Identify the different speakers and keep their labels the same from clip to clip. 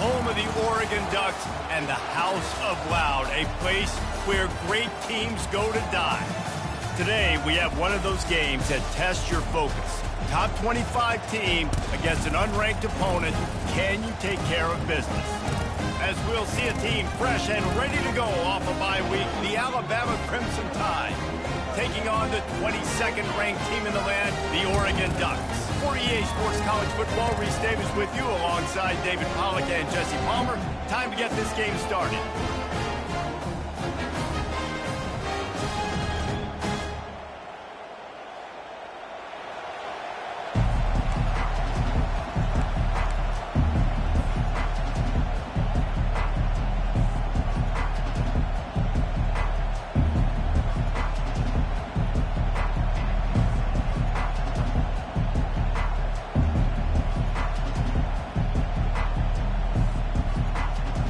Speaker 1: home of the Oregon Ducks and the House of Loud, a place where great teams go to die. Today, we have one of those games that tests your focus. Top 25 team against an unranked opponent. Can you take care of business? As we'll see a team fresh and ready to go off a bye week, the Alabama Crimson Tide taking on the 22nd ranked team in the land, the Oregon Ducks. For EA Sports College Football, Reese Davis with you alongside David Pollack and Jesse Palmer. Time to get this game started.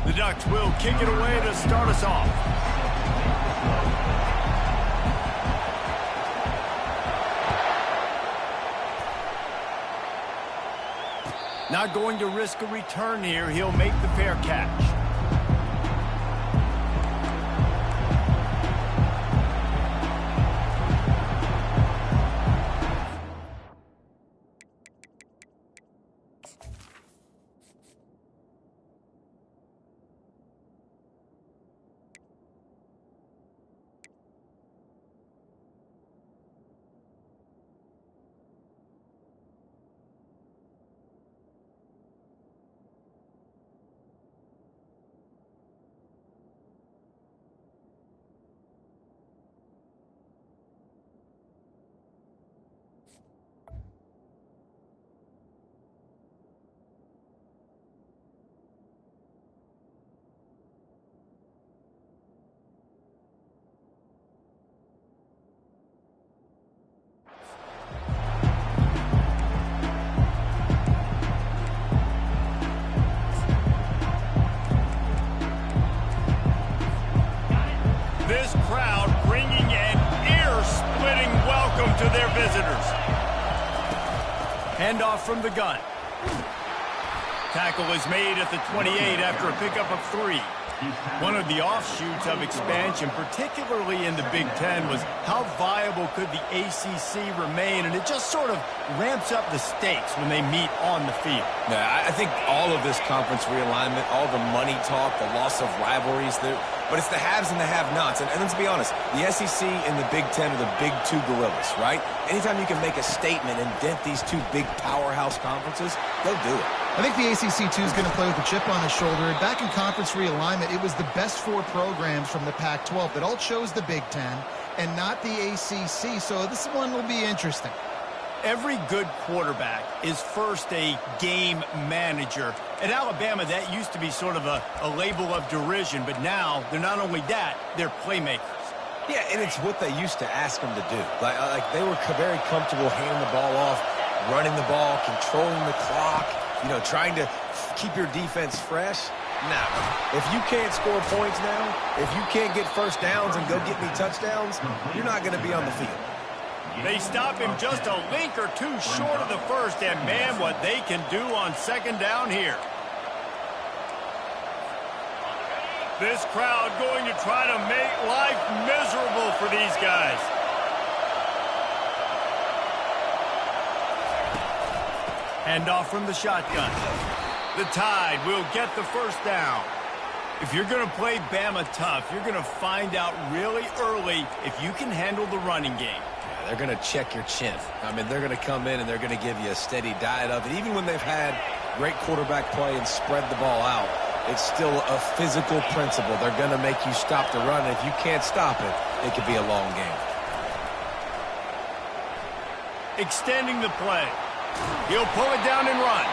Speaker 1: The Ducks will kick it away to start us off. Not going to risk a return here. He'll make the fair catch. This crowd bringing an ear-splitting welcome to their visitors. Handoff from the gun. Tackle is made at the 28 after a pickup of 3. One of the offshoots of expansion, particularly in the Big Ten, was how viable could the ACC remain, and it just sort of ramps up the stakes when they meet on the field.
Speaker 2: Yeah, I think all of this conference realignment, all the money talk, the loss of rivalries, but it's the haves and the have-nots. And let's be honest, the SEC and the Big Ten are the big two gorillas, right? Anytime you can make a statement and dent these two big powerhouse conferences, they'll do it.
Speaker 3: I think the ACC, too, is going to play with a chip on his shoulder. And back in conference realignment, it was the best 4 programs from the Pac-12 that all chose the Big Ten and not the ACC. So this one will be interesting.
Speaker 1: Every good quarterback is first a game manager. At Alabama, that used to be sort of a label of derision, but now they're not only that, they're playmakers.
Speaker 2: Yeah, and it's what they used to ask them to do. Like they were very comfortable handing the ball off, running the ball, controlling the clock, trying to keep your defense fresh. Now, if you can't score points now, if you can't get first downs and go get me touchdowns, you're not going to be on the field.
Speaker 1: They stop him just a link or two short of the first, and man, what they can do on second down here. This crowd going to try to make life miserable for these guys. Handoff from the shotgun. The Tide will get the first down. If you're going to play Bama tough, you're going to find out really early if you can handle the running game.
Speaker 2: Yeah, they're going to check your chin. I mean, they're going to come in and they're going to give you a steady diet of it. Even when they've had great quarterback play and spread the ball out, it's still a physical principle. They're going to make you stop the run. And if you can't stop it, it could be a long game.
Speaker 1: Extending the play. He'll pull it down and run.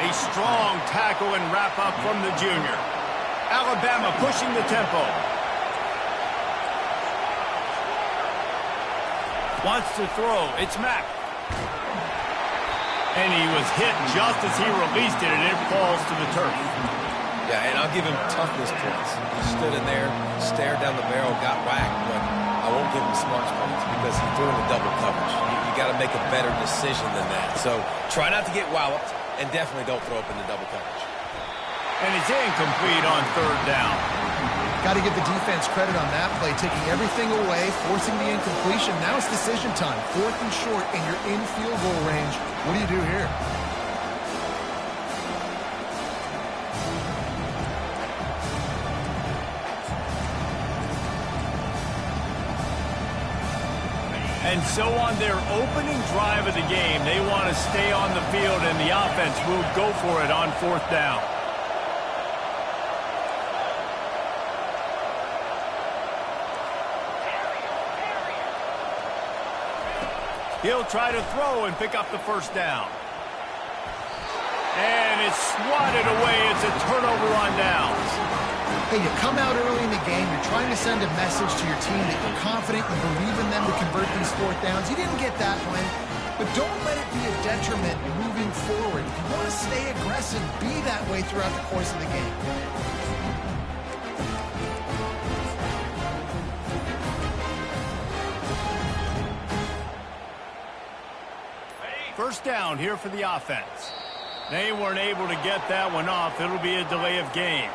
Speaker 1: A strong tackle and wrap up from the junior. Alabama pushing the tempo. Wants to throw. It's Mack. And he was hit just as he released it, and it falls to the turf.
Speaker 2: Yeah, and I'll give him toughness points. He stood in there, stared down the barrel, got whacked, but I won't give him smarts points because he threw in the double coverage. You got to make a better decision than that. So try not to get walloped, and definitely don't throw up in the double coverage.
Speaker 1: And it's incomplete on third down.
Speaker 3: Got to give the defense credit on that play, taking everything away, forcing the incompletion. Now it's decision time. 4th and short, and you're in field goal range. What do you do here?
Speaker 1: And so on their opening drive of the game, they want to stay on the field, and the offense will go for it on 4th down. He'll try to throw and pick up the first down. And it's swatted away. It's a turnover on downs.
Speaker 3: Hey, you come out early in the game, you're trying to send a message to your team that you're confident, you believe in them to convert these 4th downs. You didn't get that one, but don't let it be a detriment moving forward. If you want to stay aggressive, be that way throughout the course of the game.
Speaker 1: First down here for the offense. They weren't able to get that one off. It'll be a delay of game.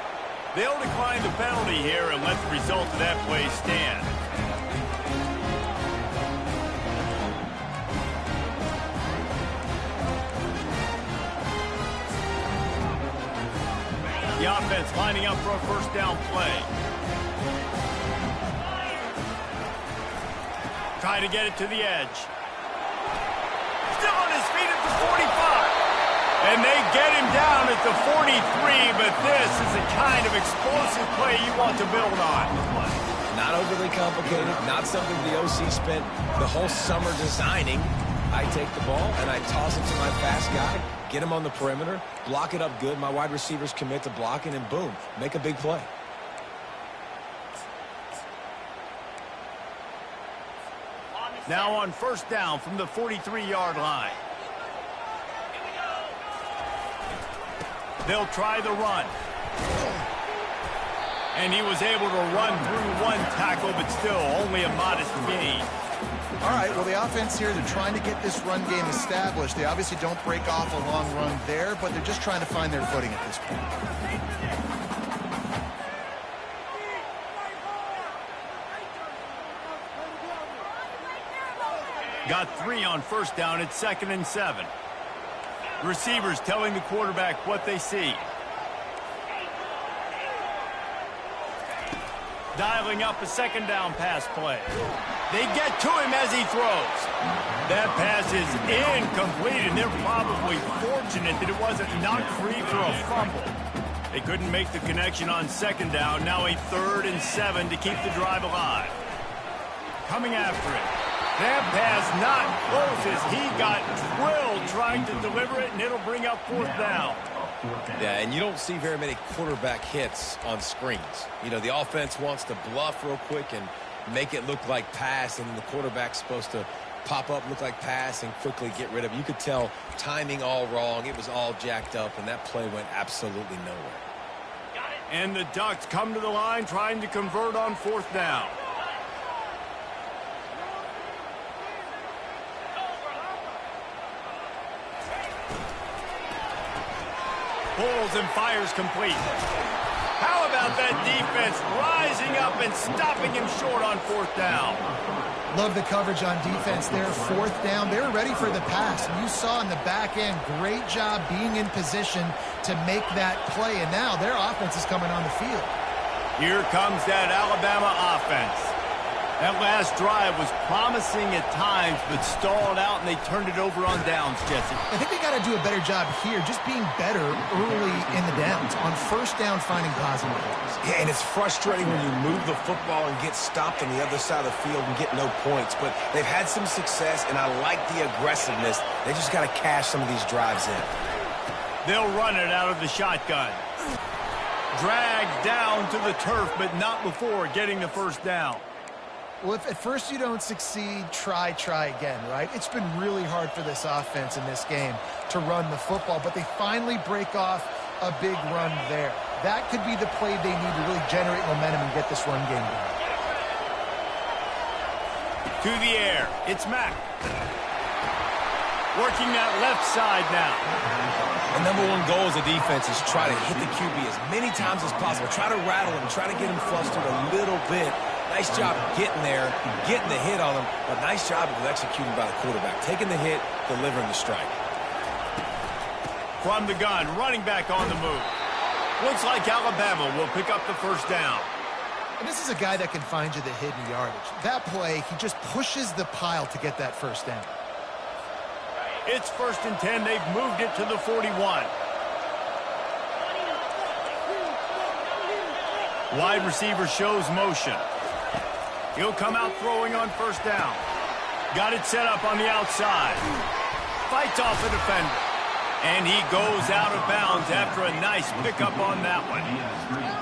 Speaker 1: They'll decline the penalty here and let the result of that play stand. The offense lining up for a first down play. Try to get it to the edge. Still on his feet at the 45. And they get him down at the 43, but this is the kind of explosive play you want to build on.
Speaker 2: Not overly complicated, not something the OC spent the whole summer designing. I take the ball and I toss it to my fast guy, get him on the perimeter, block it up good. My wide receivers commit to blocking, and boom, make a big play.
Speaker 1: Now on first down from the 43-yard line. They'll try the run. And he was able to run through one tackle, but still only a modest gain.
Speaker 3: All right, well, the offense here, they're trying to get this run game established. They obviously don't break off a long run there, but they're just trying to find their footing at this point.
Speaker 1: Got 3 on first down. It's 2nd and 7. Receivers telling the quarterback what they see. Dialing up a second down pass play. They get to him as he throws. That pass is incomplete, and they're probably fortunate that it wasn't knocked free for a fumble. They couldn't make the connection on second down. Now a 3rd and 7 to keep the drive alive. Coming after it. That pass not close as he got drilled trying to deliver it, and it'll bring up 4th down.
Speaker 2: Yeah, and you don't see very many quarterback hits on screens. You know, the offense wants to bluff real quick and make it look like pass, and then the quarterback's supposed to pop up, look like pass, and quickly get rid of it. You could tell timing all wrong. It was all jacked up, and that play went absolutely nowhere.
Speaker 1: And the Ducks come to the line trying to convert on 4th down. Pulls and fires complete. How about that defense rising up and stopping him short on 4th down?
Speaker 3: Love the coverage on defense there. 4th down. They were ready for the pass. And you saw in the back end, great job being in position to make that play. And now their offense is coming on the field.
Speaker 1: Here comes that Alabama offense. That last drive was promising at times, but stalled out, and they turned it over on downs, Jesse.
Speaker 3: I think they got to do a better job here, just being better early in the downs. On first down, finding positive plays.
Speaker 2: Yeah, and it's frustrating when you move the football and get stopped on the other side of the field and get no points. But they've had some success, and I like the aggressiveness. They just got to cash some of these drives in.
Speaker 1: They'll run it out of the shotgun. Dragged down to the turf, but not before getting the first down.
Speaker 3: Well, if at first you don't succeed, try again, right? It's been really hard for this offense in this game to run the football, but they finally break off a big run there. That could be the play they need to really generate momentum and get this run game going. To
Speaker 1: the air, it's Mack. working that left side now.
Speaker 2: The number one goal as a defense is try to hit the QB as many times as possible. Try to rattle him, try to get him flustered a little bit. Nice job getting there, getting the hit on him, but nice job of executing by the quarterback. Taking the hit, delivering the strike.
Speaker 1: From the gun, running back on the move. Looks like Alabama will pick up the first down.
Speaker 3: And this is a guy that can find you the hidden yardage. That play, he just pushes the pile to get that first down.
Speaker 1: It's 1st and 10. They've moved it to the 41. Wide receiver shows motion. He'll come out throwing on first down. Got it set up on the outside. Fights off the defender. And he goes out of bounds after a nice pickup on that one.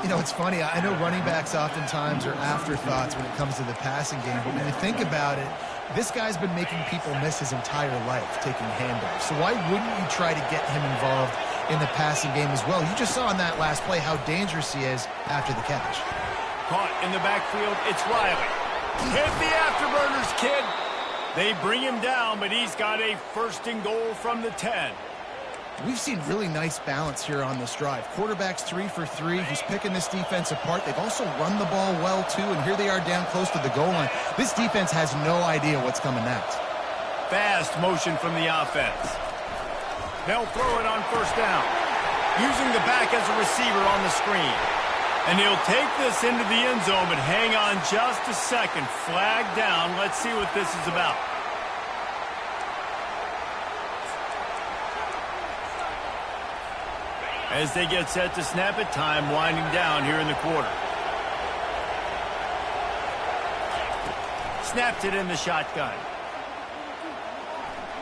Speaker 3: You know, it's funny. I know running backs oftentimes are afterthoughts when it comes to the passing game. But when you think about it, this guy's been making people miss his entire life taking handoffs. So why wouldn't you try to get him involved in the passing game as well? You just saw in that last play how dangerous he is after the catch.
Speaker 1: Caught in the backfield, it's Riley. Hit the afterburners, kid. They bring him down, but he's got a 1st and goal from the 10.
Speaker 3: We've seen really nice balance here on this drive. Quarterback's 3 for 3. He's picking this defense apart. They've also run the ball well, too, and here they are down close to the goal line. This defense has no idea what's coming next.
Speaker 1: Fast motion from the offense. They'll throw it on first down, using the back as a receiver on the screen. And he'll take this into the end zone, but hang on just a second. Flag down. Let's see what this is about. As they get set to snap it, time winding down here in the quarter. Snapped it in the shotgun.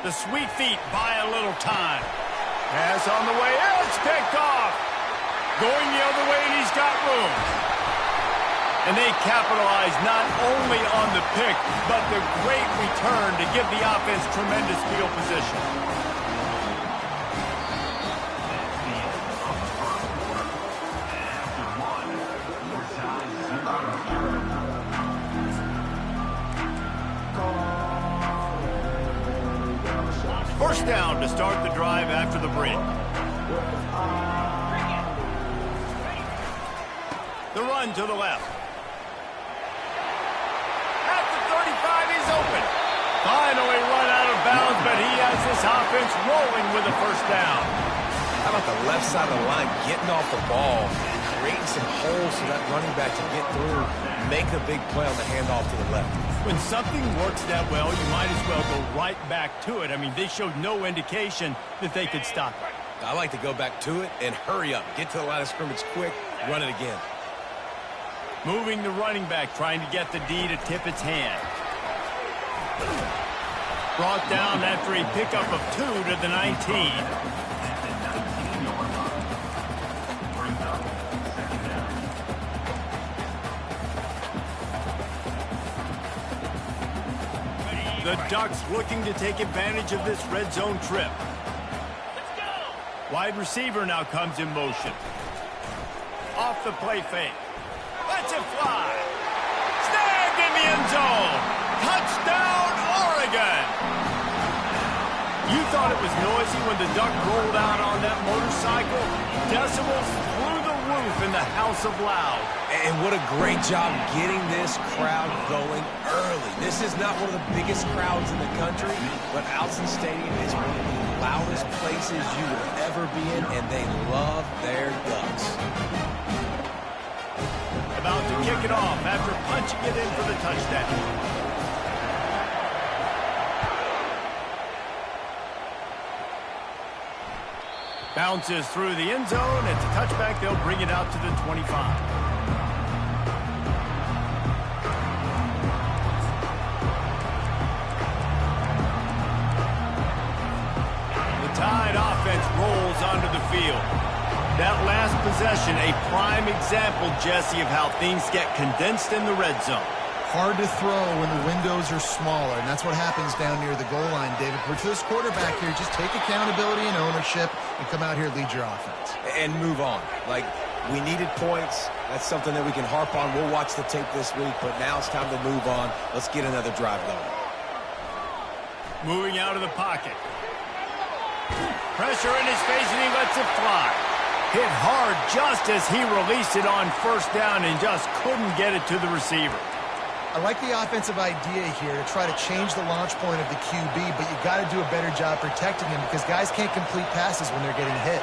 Speaker 1: The sweet feet buy a little time. Pass on the way. It's picked off. Going the other way, and he's got room. And they capitalize not only on the pick, but the great return to give the offense tremendous field position. First down to start the drive after the break. The run to the left. At the 35, he's open. Finally run out of bounds, but he has this offense rolling with a first down.
Speaker 2: How about the left side of the line getting off the ball, creating some holes for that running back to get through, make a big play on the handoff to the left.
Speaker 1: When something works that well, you might as well go right back to it. I mean, they showed no indication that they could stop it.
Speaker 2: I like to go back to it and hurry up. Get to the line of scrimmage quick, run it again.
Speaker 1: Moving the running back, trying to get the D to tip its hand. Brought down after a pickup of 2 to the 19. The Ducks looking to take advantage of this red zone trip. Wide receiver now comes in motion. Off the play fake. Lets it fly. Snagged in the end zone. Touchdown, Oregon. You thought it was noisy when the Duck rolled out on that motorcycle? Decibels through the roof in the House of Loud.
Speaker 2: And what a great job getting this crowd going early. This is not one of the biggest crowds in the country, but Autzen Stadium is one of the loudest places you will ever be in, and they love their Ducks.
Speaker 1: About to kick it off after punching it in for the touchdown. Bounces through the end zone. It's a touchback. They'll bring it out to the 25. Tide offense rolls onto the field. That last possession, a prime example, Jesse, of how things get condensed in the red zone.
Speaker 3: Hard to throw when the windows are smaller, and that's what happens down near the goal line, David. For this quarterback here, just take accountability and ownership and come out here and lead your offense.
Speaker 2: And move on. Like, we needed points. That's something that we can harp on. We'll watch the tape this week, but now it's time to move on. Let's get another drive going.
Speaker 1: Moving out of the pocket. Pressure in his face, and he lets it fly. Hit hard just as he released it on first down and just couldn't get it to the receiver.
Speaker 3: I like the offensive idea here to try to change the launch point of the QB, but you got to do a better job protecting him because guys can't complete passes when they're getting hit.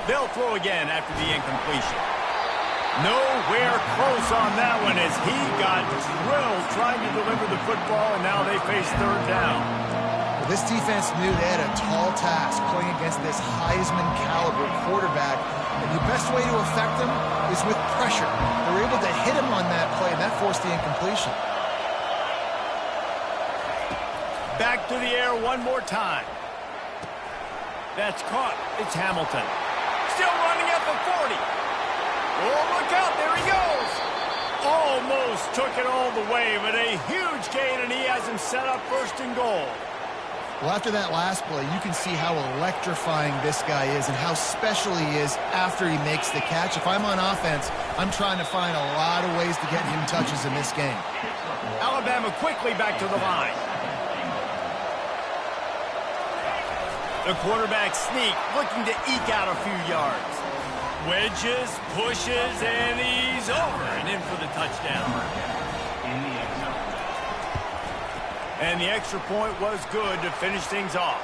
Speaker 1: They'll throw again after the incompletion. Nowhere close on that one as he got drilled trying to deliver the football, and now they face third down.
Speaker 3: Well, this defense knew they had a tall task playing against this Heisman-caliber quarterback, and the best way to affect them is with pressure. They were able to hit him on that play, and that forced the incompletion.
Speaker 1: Back to the air one more time. That's caught. It's Hamilton. Still running at the 40. Oh, look out. There he goes. Almost took it all the way, but a huge gain, and he has him set up first and goal.
Speaker 3: Well, after that last play, you can see how electrifying this guy is and how special he is after he makes the catch. If I'm on offense, I'm trying to find a lot of ways to get him touches in this game.
Speaker 1: Alabama quickly back to the line. The quarterback sneak, looking to eke out a few yards. Wedges, pushes, and he's over and in for the touchdown. And the extra point was good to finish things off.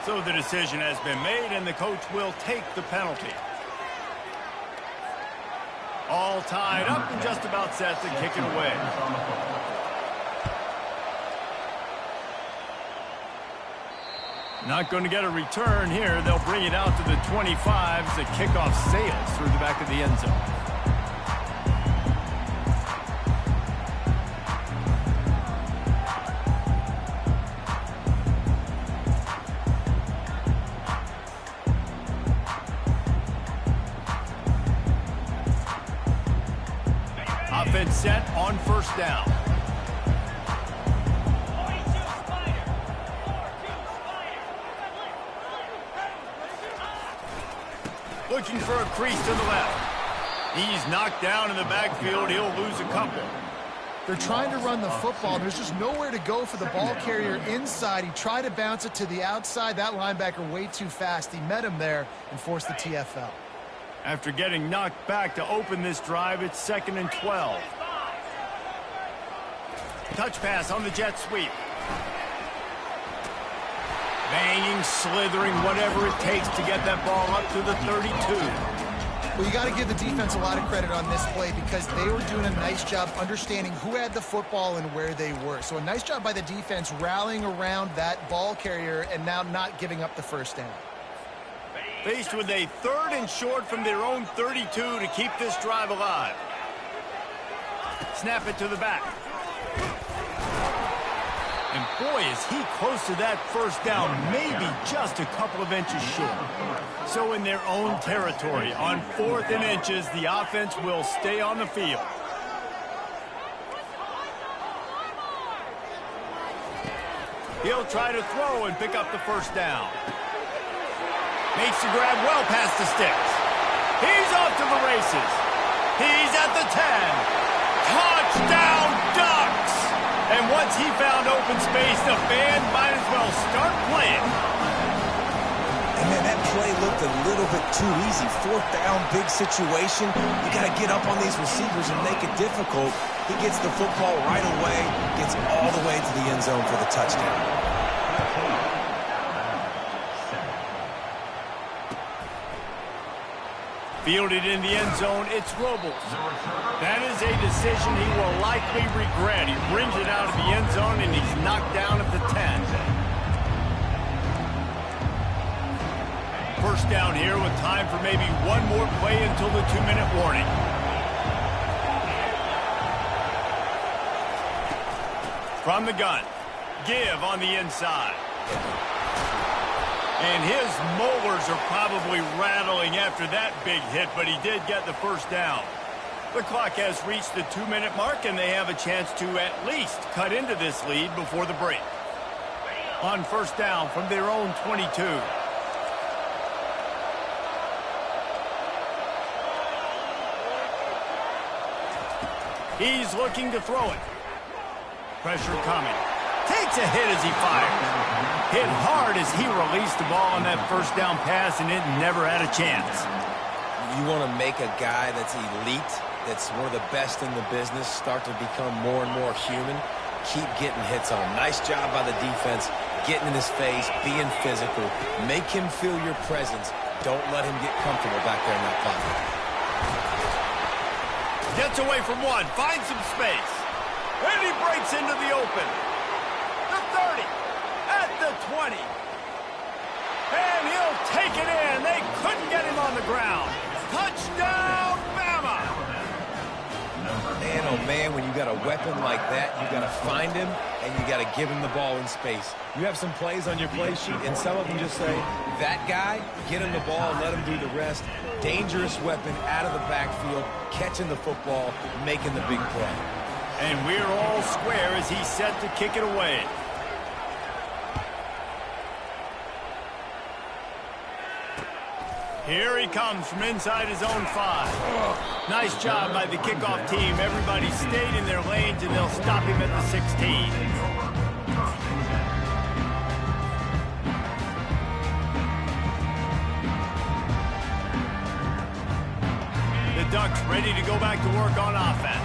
Speaker 1: So the decision has been made, and the coach will take the penalty. All tied up and just about set to kick it away. Not going to get a return here. They'll bring it out to the 25 as the kickoff sails through the back of the end zone. Offense set on first down. Looking for a crease to the left. He's knocked down in the backfield. He'll lose a couple.
Speaker 3: They're trying to run the football. There's just nowhere to go for the ball carrier inside. He tried to bounce it to the outside. That linebacker way too fast. He met him there and forced the TFL.
Speaker 1: After getting knocked back to open this drive, it's 2nd and 12. Touch pass on the jet sweep. Banging, slithering, whatever it takes to get that ball up to the 32.
Speaker 3: Well, you got to give the defense a lot of credit on this play because they were doing a nice job understanding who had the football and where they were. So a nice job by the defense rallying around that ball carrier and now not giving up the first down.
Speaker 1: Faced with a 3rd and short from their own 32 to keep this drive alive. Snap it to the back. And boy, is he close to that first down, maybe just a couple of inches short. So in their own territory, on 4th and inches, the offense will stay on the field. He'll try to throw and pick up the first down. Makes the grab well past the sticks. He's off to the races. He's at the 10. Touchdown, Ducks! And once he found open space, the fans might as well start playing.
Speaker 2: And man, that play looked a little bit too easy. 4th down, big situation. You got to get up on these receivers and make it difficult. He gets the football right away, gets all the way to the end zone for the touchdown.
Speaker 1: Fielded in the end zone, it's Robles. That is a decision he will likely regret. He brings it out of the end zone, and he's knocked down at the 10. First down here with time for maybe one more play until the 2-minute warning. From the gun, give on the inside. And his molars are probably rattling after that big hit, but he did get the first down. The clock has reached the 2-minute mark, and they have a chance to at least cut into this lead before the break. On first down from their own 22. He's looking to throw it. Pressure coming. Takes takes a hit as he fires. Hit hard as he released the ball on that first down pass, and it never had a chance.
Speaker 2: You want to make a guy that's elite, that's one of the best in the business, start to become more and more human. Keep getting hits on him. Nice job by the defense, getting in his face, being physical. Make him feel your presence. Don't let him get comfortable back there in that pocket.
Speaker 1: Gets away from one, finds some space. And he breaks into the open. The 30, at the 20. And he'll take it in. They couldn't get him on the ground. Touchdown, Bama!
Speaker 2: Man, oh man, when you got a weapon like that, you got to find him, and you got to give him the ball in space. You have some plays on your play sheet, and some of them just say, that guy, get him the ball, let him do the rest. Dangerous weapon out of the backfield, catching the football, making the big play.
Speaker 1: And we're all square as he's set to kick it away. Here he comes from inside his own 5. Nice job by the kickoff team. Everybody stayed in their lanes, and they'll stop him at the 16. The Ducks ready to go back to work on offense.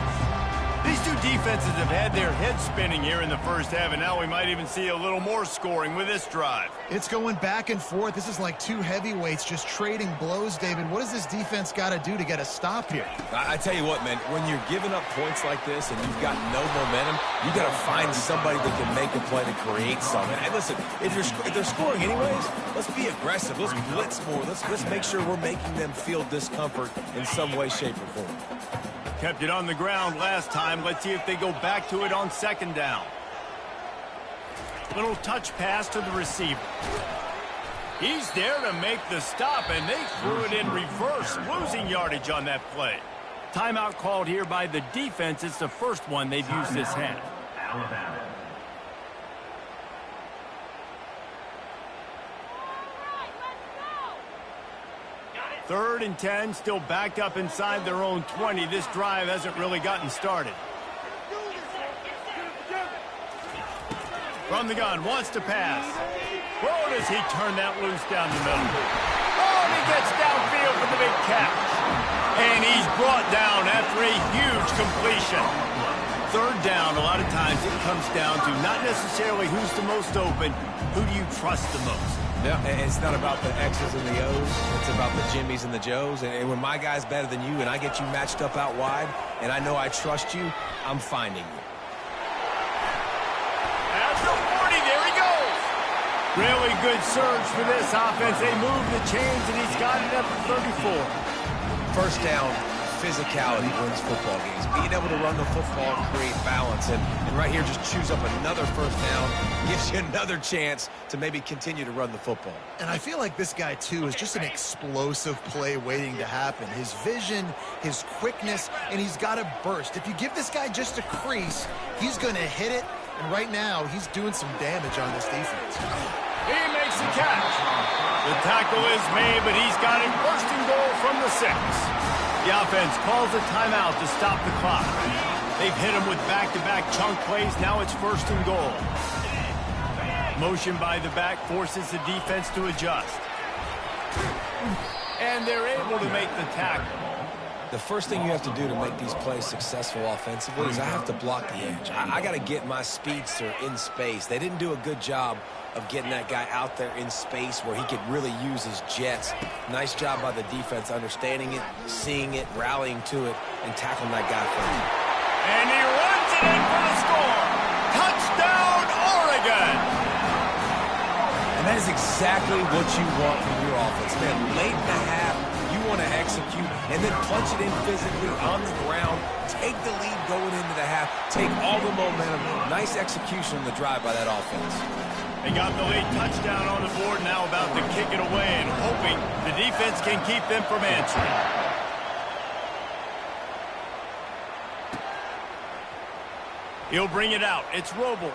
Speaker 1: These two defenses have had their heads spinning here in the first half, and now we might even see a little more scoring with this drive.
Speaker 3: It's going back and forth. This is like two heavyweights just trading blows, David. What does this defense got to do to get a stop here?
Speaker 2: I tell you what, man, when you're giving up points like this and you've got no momentum, you got to find somebody that can make a play to create something. And listen, if they're scoring anyways, let's be aggressive. Let's blitz more. Let's make sure we're making them feel discomfort in some way, shape, or form.
Speaker 1: Kept it on the ground last time. Let's see if they go back to it on second down. Little touch pass to the receiver. He's there to make the stop, and they threw it in reverse, losing yardage on that play. Timeout called here by the defense. It's the first one they've used this half. Alabama. Third and 10, still backed up inside their own 20. This drive hasn't really gotten started. From the gun, wants to pass. Oh, does he turn that loose down the middle? Oh, he gets downfield for the big catch. And he's brought down after a huge completion. Third down, a lot of times it comes down to not necessarily who's the most open, who do you trust the most?
Speaker 2: Yeah, it's not about the X's and the O's. It's about the Jimmys and the Joes. And when my guy's better than you and I get you matched up out wide and I know I trust you, I'm finding you.
Speaker 1: At the 40, there he goes. Really good surge for this offense. They move the chains, and he's got it up to 34.
Speaker 2: First down, physicality wins football games. Being able to run the football and create balance. And right here, just choose up another first down. Gives you another chance to maybe continue to run the football.
Speaker 3: And I feel like this guy, too, is just an explosive play waiting to happen. His vision, his quickness, and he's got a burst. If you give this guy just a crease, he's going to hit it. And right now, he's doing some damage on this defense.
Speaker 1: He makes the catch. The tackle is made, but he's got it first and goal from the 6. The offense calls a timeout to stop the clock. They've hit him with back-to-back chunk plays. Now it's first and goal. Motion by the back forces the defense to adjust. And they're able to make the tackle.
Speaker 2: The first thing you have to do to make these plays successful offensively is I have to block the edge. I got to get my speedster in space. They didn't do a good job of getting that guy out there in space where he could really use his jets. Nice job by the defense understanding it, seeing it, rallying to it, and tackling that guy for him.
Speaker 1: And he runs it in for the score. Touchdown, Oregon!
Speaker 2: And that is exactly what you want from your offense, man. Late in the half, you want to execute and then punch it in physically on the ground. Take the lead going into the half. Take all the momentum. Nice execution on the drive by that offense.
Speaker 1: They got the late touchdown on the board, now about to kick it away and hoping the defense can keep them from answering. He'll bring it out. It's Robles.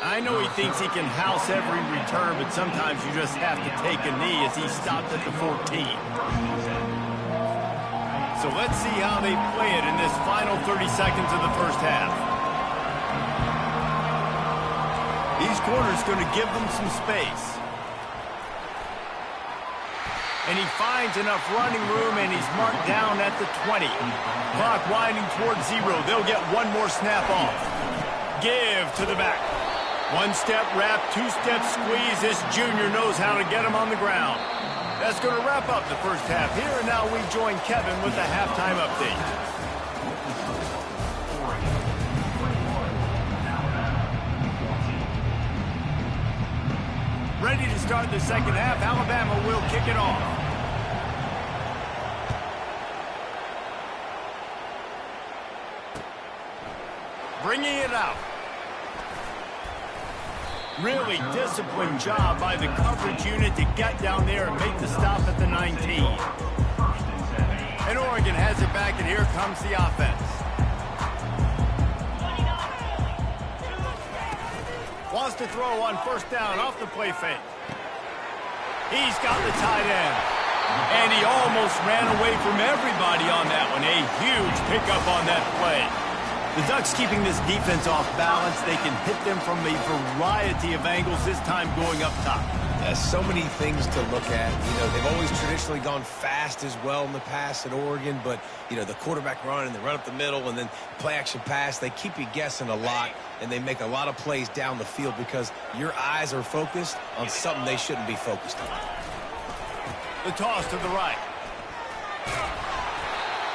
Speaker 1: I know he thinks he can house every return, but sometimes you just have to take a knee as he stopped at the 14. So let's see how they play it in this final 30 seconds of the first half. These corners going to give them some space. And he finds enough running room, and he's marked down at the 20. Clock winding towards 0. They'll get one more snap off. Give to the back. One-step wrap, two-step squeeze. This junior knows how to get him on the ground. That's going to wrap up the first half here, and now we join Kevin with the halftime update. Ready to start the second half. Alabama will kick it off. Bringing it out. Really disciplined job by the coverage unit to get down there and make the stop at the 19. And Oregon has it back, and here comes the offense. Wants to throw on first down off the play fake. He's got the tight end. And he almost ran away from everybody on that one. A huge pickup on that play. The Ducks keeping this defense off balance. They can hit them from a variety of angles, this time going up top.
Speaker 2: So many things to look at. You know, they've always traditionally gone fast as well in the past at Oregon, but, you know, the quarterback run and the run up the middle and then play-action pass, they keep you guessing a lot, and they make a lot of plays down the field because your eyes are focused on something they shouldn't be focused on.
Speaker 1: The toss to the right.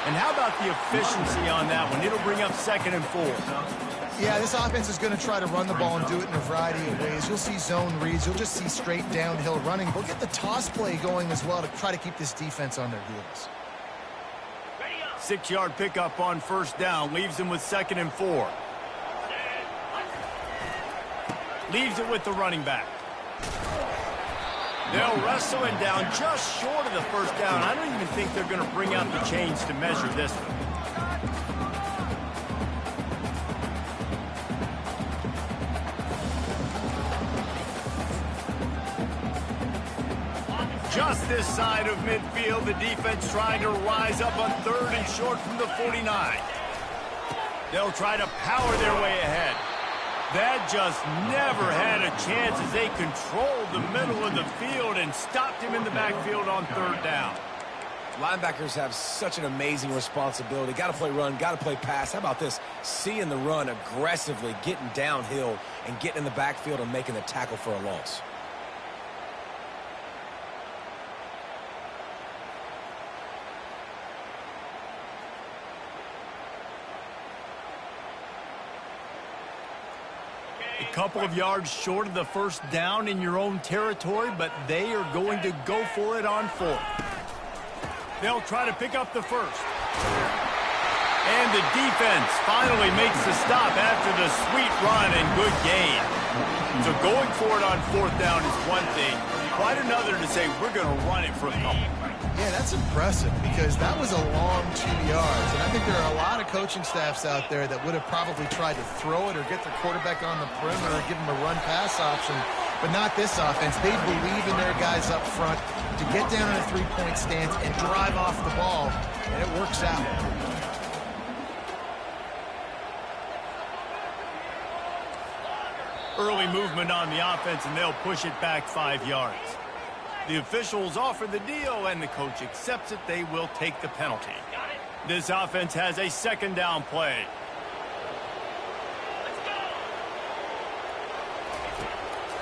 Speaker 1: And how about the efficiency on that one? It'll bring up 2nd and 4.
Speaker 3: Yeah, this offense is going to try to run the ball and do it in a variety of ways. You'll see zone reads. You'll just see straight downhill running. But get the toss play going as well to try to keep this defense on their heels.
Speaker 1: 6-yard pickup on first down. Leaves them with 2nd and 4. Leaves it with the running back. They'll wrestle him down just short of the first down. I don't even think they're going to bring out the chains to measure this one. Just this side of midfield, the defense trying to rise up on 3rd and short from the 49. They'll try to power their way ahead. That just never had a chance as they controlled the middle of the field and stopped him in the backfield on 3rd down.
Speaker 2: Linebackers have such an amazing responsibility. Got to play run, got to play pass. How about this? Seeing the run aggressively, getting downhill, and getting in the backfield and making the tackle for a loss.
Speaker 1: A couple of yards short of the first down in your own territory, but they are going to go for it on 4th. They'll try to pick up the first. And the defense finally makes the stop after the sweet run and good gain. So going for it on 4th down is one thing. Quite another to say we're going to run it for a couple.
Speaker 3: Yeah, that's impressive because that was a long 2 yards. And I think there are a lot of coaching staffs out there that would have probably tried to throw it or get their quarterback on the perimeter or give him a run-pass option. But not this offense. They believe in their guys up front to get down in a three-point stance and drive off the ball, and it works out.
Speaker 1: Early movement on the offense, and they'll push it back 5 yards. The officials offer the deal, and the coach accepts it. They will take the penalty. This offense has a 2nd down play.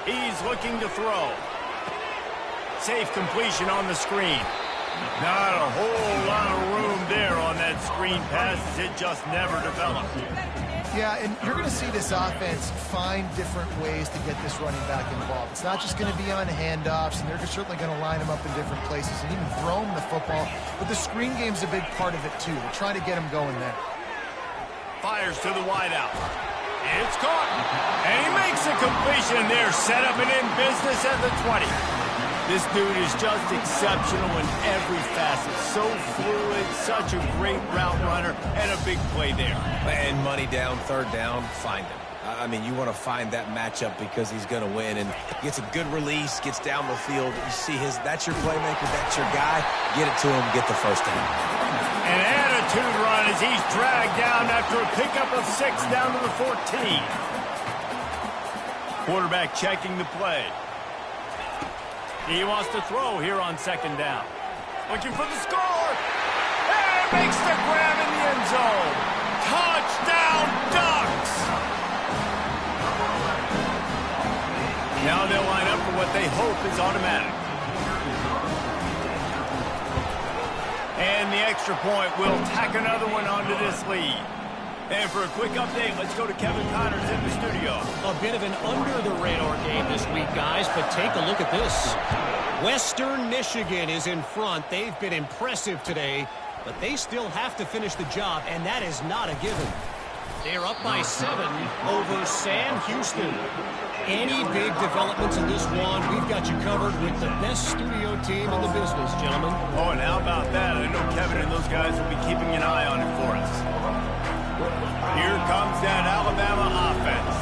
Speaker 1: He's looking to throw. Safe completion on the screen. Not a whole lot of room there on that screen pass as it just never developed.
Speaker 3: Yeah, and you're going to see this offense find different ways to get this running back involved. It's not just going to be on handoffs, and they're certainly going to line him up in different places and even throw him the football. But the screen game's a big part of it, too. They're trying to get him going there.
Speaker 1: Fires to the wideout. It's caught. And he makes a completion there. Set up and in business at the 20. This dude is just exceptional in every facet. So fluid, such a great route runner, and a big play there.
Speaker 2: And money down, 3rd down, find him. I mean, you want to find that matchup because he's going to win. And gets a good release, gets down the field. You see that's your playmaker, that's your guy. Get it to him, get the first down.
Speaker 1: An attitude run as he's dragged down after a pickup of 6 down to the 14. Quarterback checking the play. He wants to throw here on second down. Looking for the score. And makes the grab in the end zone. Touchdown, Ducks! Now they'll line up for what they hope is automatic. And the extra point will tack another one onto this lead. And for a quick update, let's go to Kevin Connors in the studio.
Speaker 4: A bit of an under-the-radar game this week, guys, but take a look at this. Western Michigan is in front. They've been impressive today, but they still have to finish the job, and that is not a given. They're up by 7 over Sam Houston. Any big developments in this one, we've got you covered with the best studio team in the business, gentlemen.
Speaker 1: Oh, and how about that? I know Kevin and those guys will be keeping an eye on it for us. Here comes that Alabama offense.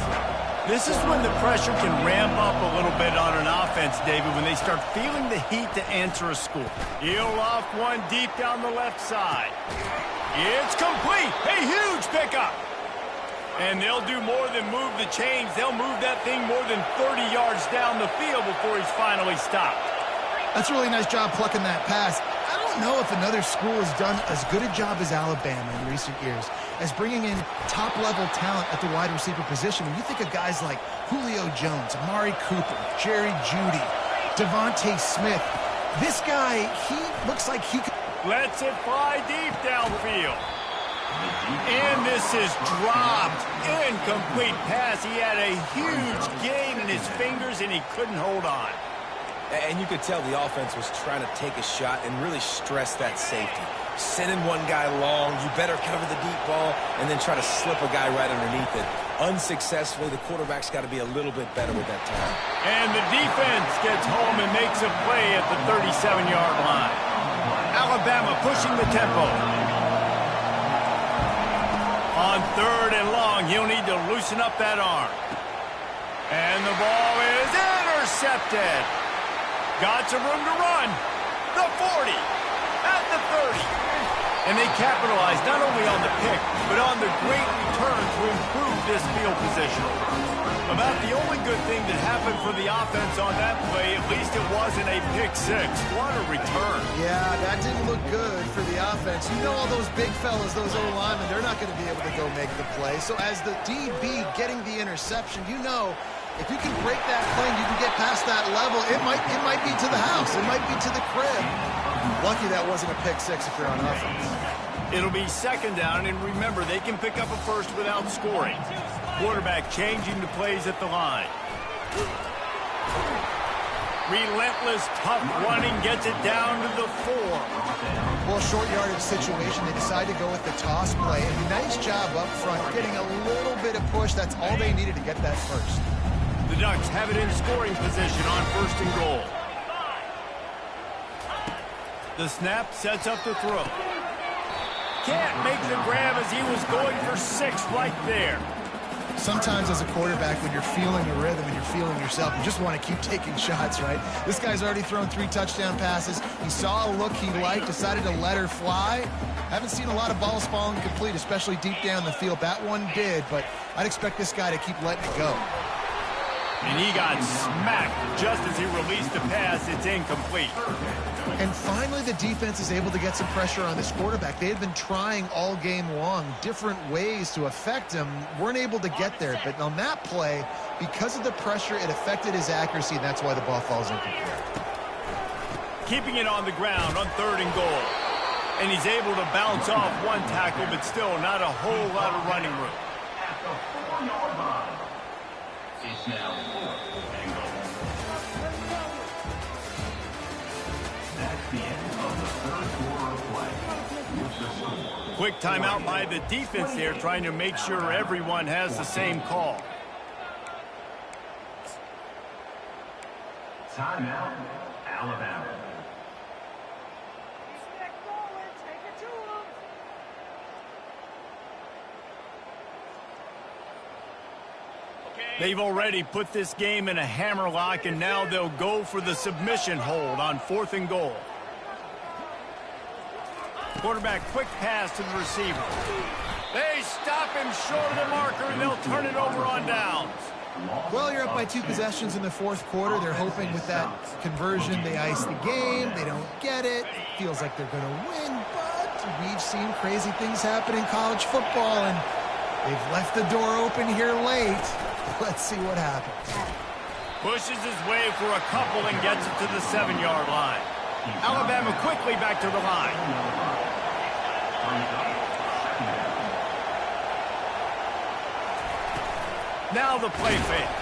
Speaker 1: This is when the pressure can ramp up a little bit on an offense, David, when they start feeling the heat to answer a score. He'll off one deep down the left side. It's complete. A huge pickup. And they'll do more than move the chains. They'll move that thing more than 30 yards down the field before he's finally stopped.
Speaker 3: That's a really nice job plucking that pass. I don't know if another school has done as good a job as Alabama in recent years as bringing in top-level talent at the wide receiver position. When you think of guys like Julio Jones, Amari Cooper, Jerry Jeudy, Devontae Smith, this guy, he looks like he could...
Speaker 1: Lets it fly deep downfield. And this is dropped. Incomplete pass. He had a huge gain in his fingers, and he couldn't hold on.
Speaker 2: And you could tell the offense was trying to take a shot and really stress that safety. Sending one guy long, you better cover the deep ball, and then try to slip a guy right underneath it. Unsuccessfully, the quarterback's got to be a little bit better with that time.
Speaker 1: And the defense gets home and makes a play at the 37-yard line. Alabama pushing the tempo. On third and long, he'll need to loosen up that arm. And the ball is intercepted. Got some room to run. The 40, at the 30. And they capitalized not only on the pick, but on the great return to improve this field position. About the only good thing that happened for the offense on that play, at least it wasn't a pick six. What a return.
Speaker 3: Yeah, that didn't look good for the offense. You know all those big fellas, those O-linemen, they're not going to be able to go make the play. So as the DB getting the interception, you know, if you can break that plane, you can get past that level. It might be to the house. It might be to the crib. Lucky that wasn't a pick six if you're on offense.
Speaker 1: It'll be second down, and remember, they can pick up a first without scoring. Quarterback changing the plays at the line. Relentless, tough running gets it down to the 4.
Speaker 3: Well, short yardage situation, they decide to go with the toss play. And nice job up front, getting a little bit of push. That's all they needed to get that first.
Speaker 1: The Ducks have it in scoring position on first and goal. The snap sets up the throw. Can't make the grab as he was going for 6 right there.
Speaker 3: Sometimes as a quarterback, when you're feeling the rhythm and you're feeling yourself, you just want to keep taking shots, right? This guy's already thrown 3 touchdown passes. He saw a look he liked, decided to let her fly. Haven't seen a lot of balls falling complete, especially deep down the field. That one did, but I'd expect this guy to keep letting it go.
Speaker 1: And he got smacked just as he released the pass. It's incomplete.
Speaker 3: And finally, the defense is able to get some pressure on this quarterback. They had been trying all game long different ways to affect him. Weren't able to get there. But on that play, because of the pressure, it affected his accuracy, and that's why the ball falls incomplete.
Speaker 1: Keeping it on the ground on third and goal. And he's able to bounce off one tackle, but still not a whole lot of running room.
Speaker 5: It's now 4th and goal. That's the end of the third quarter of play. With the score.
Speaker 1: Quick timeout by the defense there, trying to make sure everyone has the same call.
Speaker 5: Timeout, Alabama.
Speaker 1: They've already put this game in a hammerlock, and now they'll go for the submission hold on 4th and goal. Quarterback, quick pass to the receiver. They stop him short of the marker, and they'll turn it over on downs.
Speaker 3: Well, you're up by 2 possessions in the fourth quarter. They're hoping with that conversion they ice the game. They don't get it. It feels like they're going to win, but we've seen crazy things happen in college football, and they've left the door open here late. Let's see what happens.
Speaker 1: Pushes his way for a couple and gets it to the 7-yard line. Alabama quickly back to the line. Now the play fake.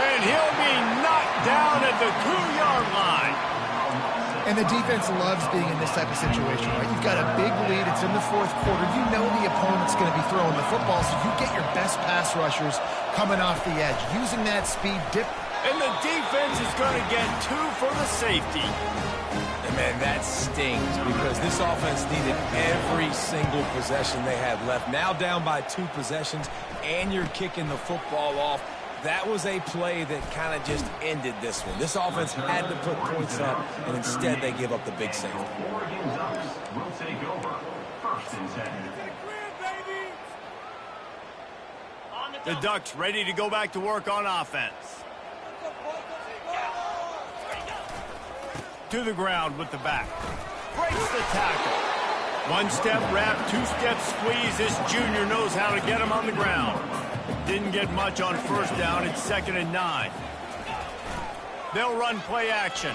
Speaker 1: And he'll be knocked down at the 2-yard line.
Speaker 3: And the defense loves being in this type of situation, right? You've got a big lead. It's in the fourth quarter. You know the opponent's going to be throwing the football, so you get your best pass rushers coming off the edge, using that speed dip.
Speaker 1: And the defense is going to get 2 for the safety.
Speaker 2: And man, that stings because this offense needed every single possession they had left. Now down by 2 possessions, and you're kicking the football off. That was a play that kind of just ended this one. This offense had to put points up, and instead they give up the big safety.
Speaker 5: Oregon Ducks will take over. 1st and 10.
Speaker 1: The Ducks ready to go back to work on offense. To the ground with the back. Breaks the tackle. 1-step wrap, 2-step squeeze. This junior knows how to get him on the ground. Didn't get much on 1st down. It's 2nd and 9. They'll run play action.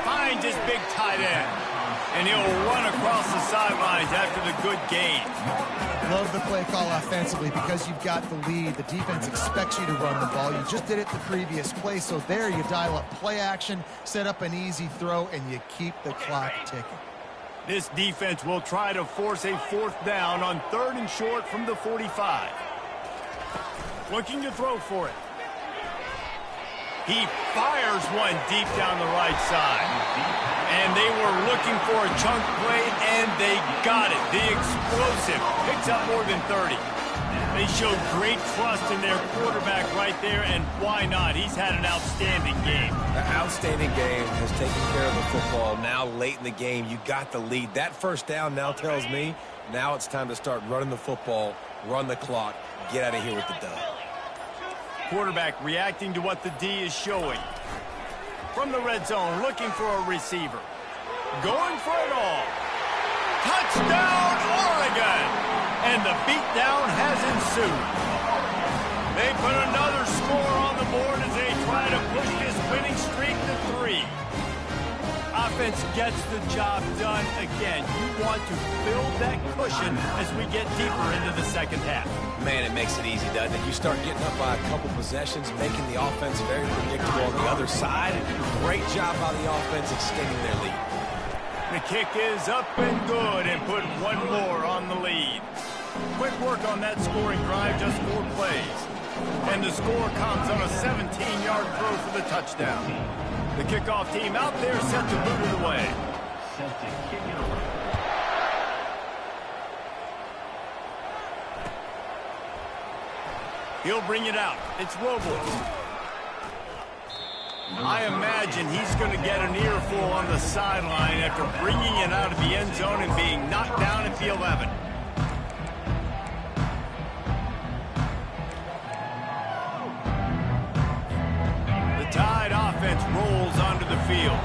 Speaker 1: Finds his big tight end. And he'll run across the sidelines after the good gain.
Speaker 3: Love the play call offensively because you've got the lead. The defense expects you to run the ball. You just did it the previous play, so there you dial up play action, set up an easy throw, and you keep the clock ticking.
Speaker 1: This defense will try to force a 4th down on 3rd and short from the 45. Looking to throw for it. He fires one deep down the right side. And they were looking for a chunk play, and they got it. The explosive picks up more than 30. They showed great trust in their quarterback right there, and why not? He's had an outstanding game.
Speaker 2: An outstanding game, has taken care of the football. Now late in the game, you got the lead. That 1st down now tells me now it's time to start running the football, run the clock, get out of here with the dub.
Speaker 1: Quarterback reacting to what the D is showing. From the red zone, looking for a receiver. Going for it all. Touchdown, Oregon! And the beatdown has ensued. They put another score on the board as they try to push this winning streak to 3. Offense gets the job done again. You want to build that cushion as we get deeper into the 2nd half.
Speaker 2: Man, it makes it easy, doesn't it? You start getting up by a couple possessions, making the offense very predictable on the other side. Great job by the offense extending their lead.
Speaker 1: The kick is up and good and put 1 more on the lead. Quick work on that scoring drive, just 4 plays. And the score comes on a 17-yard throw for the touchdown. The kickoff team out there set to boot it away.
Speaker 5: Set to kick it away.
Speaker 1: He'll bring it out. It's Robles. I imagine he's going to get an earful on the sideline after bringing it out of the end zone and being knocked down at the 11. The Tide offense rolls onto the field.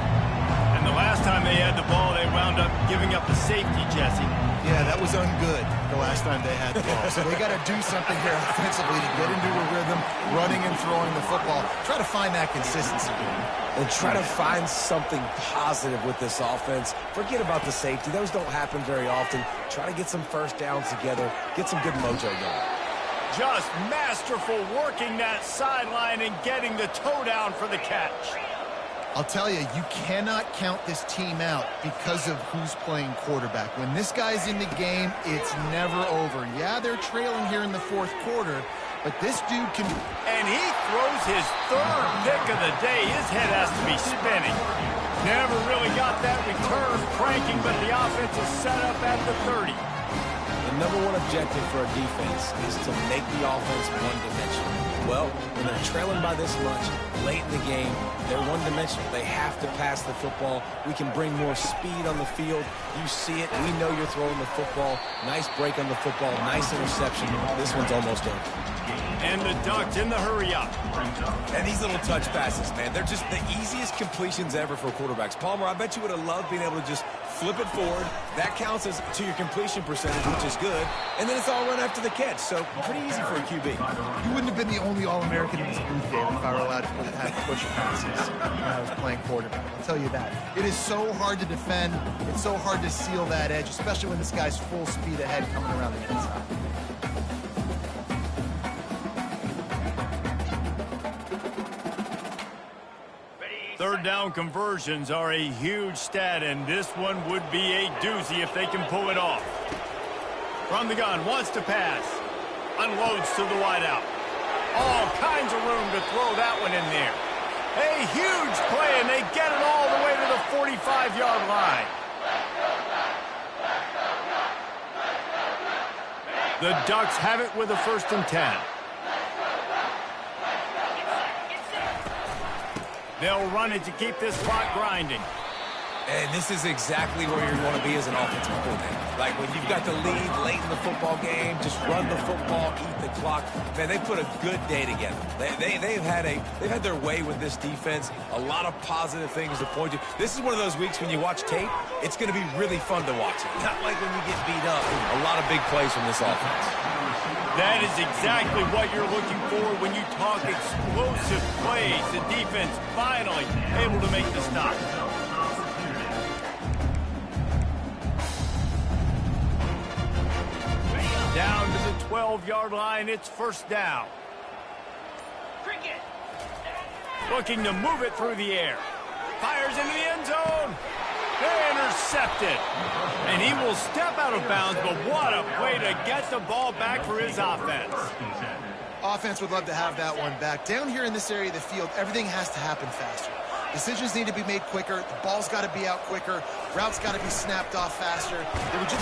Speaker 1: And the last time they had the ball, they wound up giving up a safety, Jesse.
Speaker 3: Yeah, that was ungood the last time they had the ball. So they got to do something here offensively to get into a rhythm, running and throwing the football. Try to find that consistency.
Speaker 2: And try to find something positive with this offense. Forget about the safety. Those don't happen very often. Try to get some 1st downs together. Get some good mojo going.
Speaker 1: Just masterful working that sideline and getting the toe down for the catch.
Speaker 3: I'll tell you, you cannot count this team out because of who's playing quarterback. When this guy's in the game, it's never over. Yeah, they're trailing here in the 4th quarter, but this dude can...
Speaker 1: And he throws his 3rd pick of the day. His head has to be spinning. Never really got that return cranking, but the offense is set up at the 30.
Speaker 2: The #1 objective for a defense is to make the offense one-dimensional. Well, when they're trailing by this much, late in the game, they're one-dimensional. They have to pass the football. We can bring more speed on the field. You see it. We know you're throwing the football. Nice break on the football. Nice interception. This one's almost over.
Speaker 1: And the Ducks in the hurry up.
Speaker 2: And these little touch passes, man, they're just the easiest completions ever for quarterbacks. Palmer, I bet you would have loved being able to just flip it forward. That counts as to your completion percentage, which is good. And then it's all run after the catch, so pretty easy for a QB.
Speaker 3: You wouldn't have been the only All-American in this booth, Dave, if I were allowed to have push passes when I was playing quarterback. I'll tell you that. It is so hard to defend. It's so hard to seal that edge, especially when this guy's full speed ahead coming around the inside.
Speaker 1: Third down conversions are a huge stat, and this one would be a doozy if they can pull it off. From the gun, wants to pass. Unloads to the wideout. All kinds of room to throw that one in there. A huge play, and they get it all the way to the 45-yard line. The Ducks have it with a 1st and 10. They'll run it to keep this clock grinding.
Speaker 2: And this is exactly where you want to be as an offensive coordinator. Like when you've got the lead late in the football game, just run the football, eat the clock. Man, they put a good day together. They've had their way with this defense. A lot of positive things to point to. This is one of those weeks when you watch tape, it's going to be really fun to watch it. Not like when you get beat up. A lot of big plays from this offense.
Speaker 1: That is exactly what you're looking for when you talk explosive plays. The defense finally able to make the stop. Down to the 12-yard line, it's 1st down. Looking to move it through the air. Fires into the end zone. Intercepted. And he will step out of bounds, but what a play to get the ball back for his offense.
Speaker 3: Offense would love to have that one back. Down here in this area of the field, everything has to happen faster. Decisions need to be made quicker. The ball's got to be out quicker. Routes got to be snapped off faster. They were just...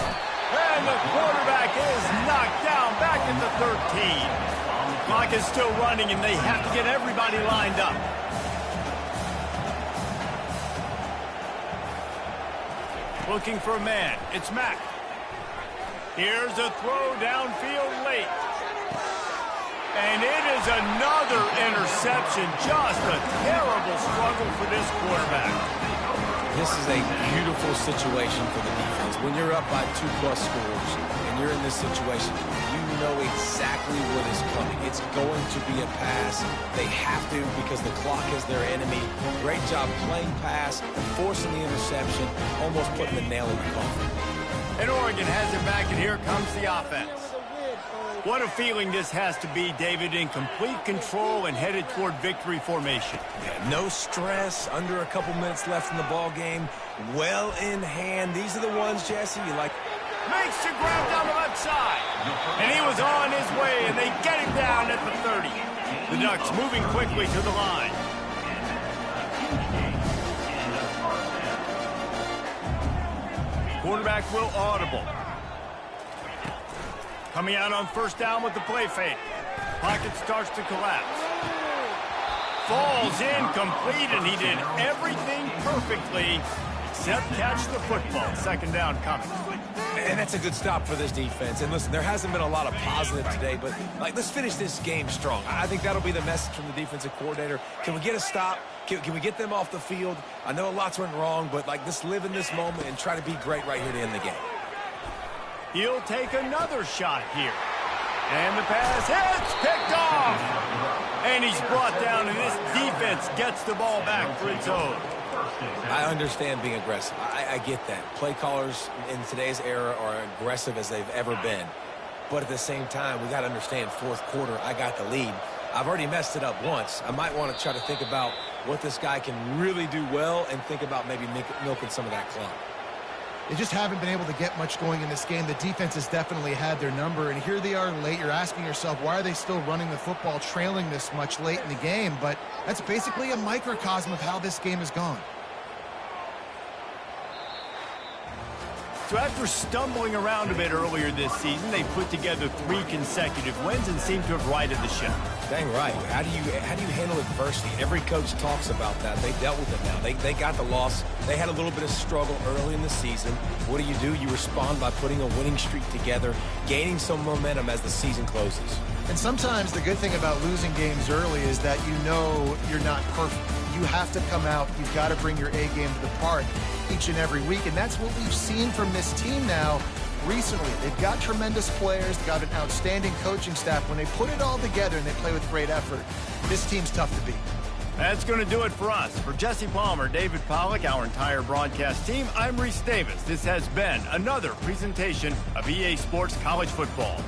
Speaker 1: And the quarterback is knocked down back at the 13. Clock is still running, and they have to get everybody lined up. Looking for a man. It's Mack. Here's a throw downfield late. And it is another interception. Just a terrible struggle for this quarterback.
Speaker 2: This is a beautiful situation for the defense. When you're up by 2+ scores and you're in this situation, you know exactly what is coming. It's going to be a pass. They have to because the clock is their enemy. Great job playing pass, forcing the interception, almost putting the nail in the coffin.
Speaker 1: And Oregon has it back, and here comes the offense. What a feeling this has to be, David, in complete control and headed toward victory formation.
Speaker 2: Yeah, no stress, under a couple minutes left in the ball game, well in hand. These are the ones, Jesse, you like.
Speaker 1: Makes the grab down the left side. And he was on his way, and they get him down at the 30. The Ducks moving quickly to the line. Quarterback will audible. Coming out on 1st down with the play fake. Pocket starts to collapse. Falls incomplete, and he did everything perfectly except catch the football. 2nd down coming.
Speaker 2: And that's a good stop for this defense. And listen, there hasn't been a lot of positive today, but let's finish this game strong. I think that'll be the message from the defensive coordinator. Can we get a stop? Can we get them off the field? I know lots went wrong, but let's live in this moment and try to be great right here to end the game.
Speaker 1: He'll take another shot here. And the pass hits, picked off. And he's brought down, and this defense gets the ball back for its own.
Speaker 2: I understand being aggressive. I get that. Play callers in today's era are aggressive as they've ever been. But at the same time, we got to understand 4th quarter, I got the lead. I've already messed it up once. I might want to try to think about what this guy can really do well and think about maybe milking some of that clock.
Speaker 3: They just haven't been able to get much going in this game. The defense has definitely had their number, and here they are late. You're asking yourself, why are they still running the football, trailing this much late in the game? But that's basically a microcosm of how this game has gone.
Speaker 1: So after stumbling around a bit earlier this season, they put together 3 consecutive wins and seem to have righted the ship.
Speaker 2: Dang right. How do you handle adversity? Every coach talks about that. They dealt with it now. They got the loss. They had a little bit of struggle early in the season. What do? You respond by putting a winning streak together, gaining some momentum as the season closes.
Speaker 3: And sometimes the good thing about losing games early is that you know you're not perfect. You have to come out. You've got to bring your A game to the park each and every week. And that's what we've seen from this team now recently. They've got tremendous players, got an outstanding coaching staff. When they put it all together and they play with great effort, this team's tough to beat.
Speaker 1: That's going to do it for us. For Jesse Palmer, David Pollack, our entire broadcast team, I'm Reese Davis. This has been another presentation of EA Sports College Football.